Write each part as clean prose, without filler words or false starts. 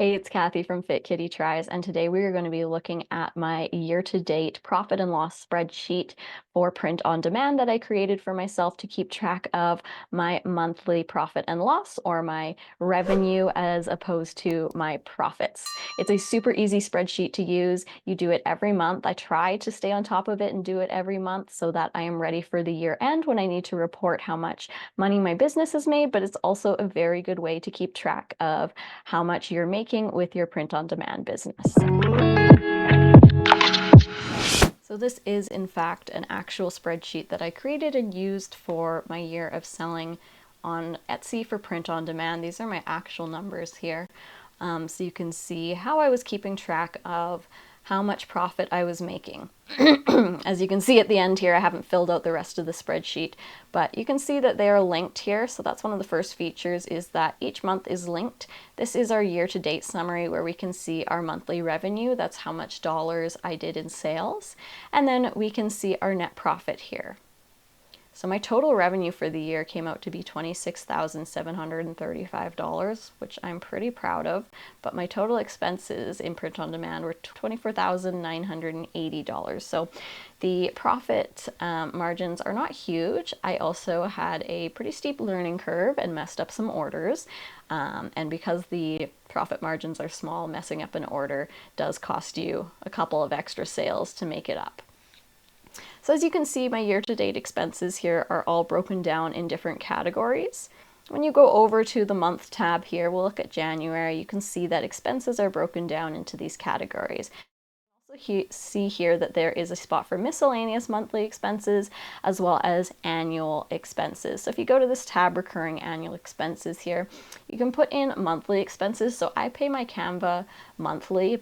Hey, it's Kathy from Fit Kitty Tries, and today we are going to be looking at my year-to-date profit and loss spreadsheet for print on demand that I created for myself to keep track of my monthly profit and loss, or my revenue as opposed to my profits. It's a super easy spreadsheet to use. You do it every month. I try to stay on top of it and do it every month so that I am ready for the year end when I need to report how much money my business has made, but it's also a very good way to keep track of how much you're making with your print-on-demand business. So this is in fact an actual spreadsheet that I created and used for my year of selling on Etsy for print on demand. These are my actual numbers here. So you can see how I was keeping track of how much profit I was making. As you can see at the end here, I haven't filled out the rest of the spreadsheet, but you can see that they are linked here. So that's one of the first features, is that each month is linked. This is our year-to-date summary where we can see our monthly revenue. That's how much dollars I did in sales. And then we can see our net profit here. So my total revenue for the year came out to be $26,735, which I'm pretty proud of, but my total expenses in print on demand were $24,980. So the profit margins are not huge. I also had a pretty steep learning curve and messed up some orders. And because the profit margins are small, messing up an order does cost you a couple of extra sales to make it up. So as you can see, my year-to-date expenses here are all broken down in different categories. When you go over to the month tab here, we'll look at January, you can see that expenses are broken down into these categories. You also see here that there is a spot for miscellaneous monthly expenses as well as annual expenses. So if you go to this tab, recurring annual expenses here, you can put in monthly expenses. So I pay my Canva monthly.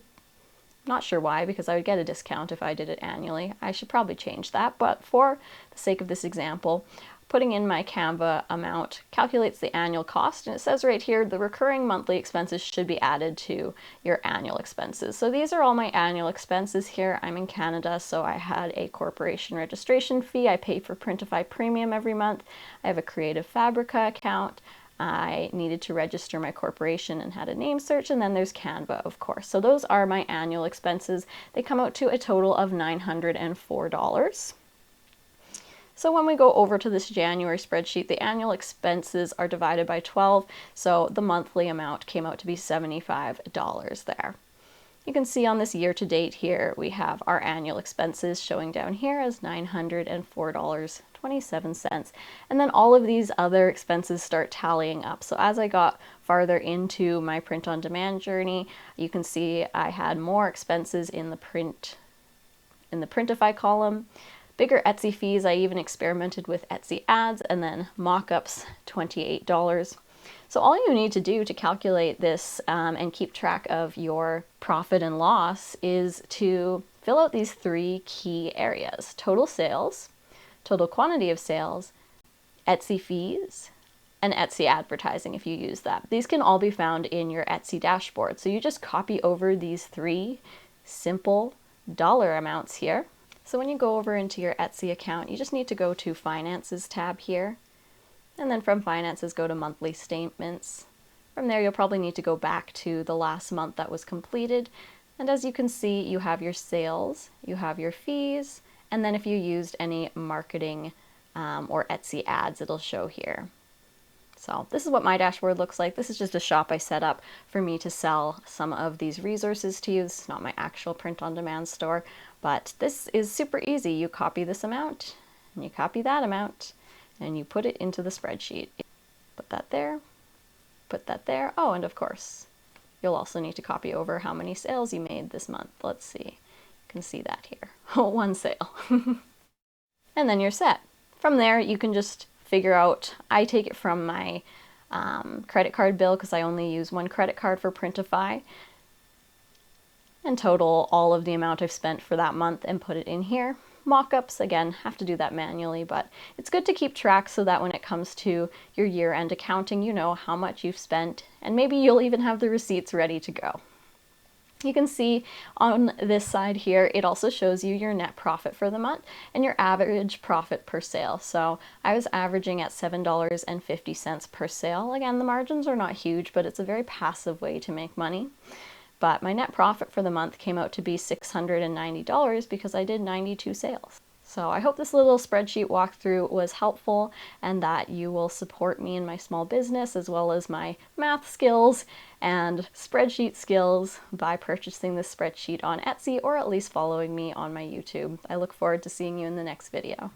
Not sure why, because I would get a discount if I did it annually. I should probably change that, but for the sake of this example, putting in my Canva amount calculates the annual cost, and it says right here the recurring monthly expenses should be added to your annual expenses. So these are all my annual expenses here. I'm in Canada, so I had a corporation registration fee. I pay for Printify Premium every month. I have a Creative Fabrica account. I needed to register my corporation and had a name search, and then there's Canva, of course. So those are my annual expenses. They come out to a total of $904. So when we go over to this January spreadsheet, the annual expenses are divided by 12, so the monthly amount came out to be $75 there. You can see on this year-to-date here, we have our annual expenses showing down here as $904.27. And then all of these other expenses start tallying up. So as I got farther into my print-on-demand journey, you can see I had more expenses in the Printify column. Bigger Etsy fees. I even experimented with Etsy ads, and then mock-ups, $28. So all you need to do to calculate this and keep track of your profit and loss is to fill out these three key areas: total sales, total quantity of sales, Etsy fees, and Etsy advertising if you use that. These can all be found in your Etsy dashboard. So you just copy over these three simple dollar amounts here. So when you go over into your Etsy account, you just need to go to Finances tab here. And then from Finances, go to Monthly Statements. From there, you'll probably need to go back to the last month that was completed. And as you can see, you have your sales, you have your fees, and then if you used any marketing or Etsy ads, it'll show here. So this is what my dashboard looks like. This is just a shop I set up for me to sell some of these resources to you. This is not my actual print-on-demand store, but this is super easy. You copy this amount, and you copy that amount, and you put it into the spreadsheet. Put that there, put that there. Oh, and of course, you'll also need to copy over how many sales you made this month. Let's see, you can see that here. Oh, one sale. And then you're set. From there, you can just figure out, I take it from my credit card bill because I only use one credit card for Printify, and total all of the amount I've spent for that month and put it in here. Mock-ups, again, have to do that manually, but it's good to keep track so that when it comes to your year-end accounting, you know how much you've spent, and maybe you'll even have the receipts ready to go. You can see on this side here, it also shows you your net profit for the month and your average profit per sale. So I was averaging at $7.50 per sale. Again, the margins are not huge, but it's a very passive way to make money. But my net profit for the month came out to be $690 because I did 92 sales. So I hope this little spreadsheet walkthrough was helpful and that you will support me in my small business as well as my math skills and spreadsheet skills by purchasing this spreadsheet on Etsy or at least following me on my YouTube. I look forward to seeing you in the next video.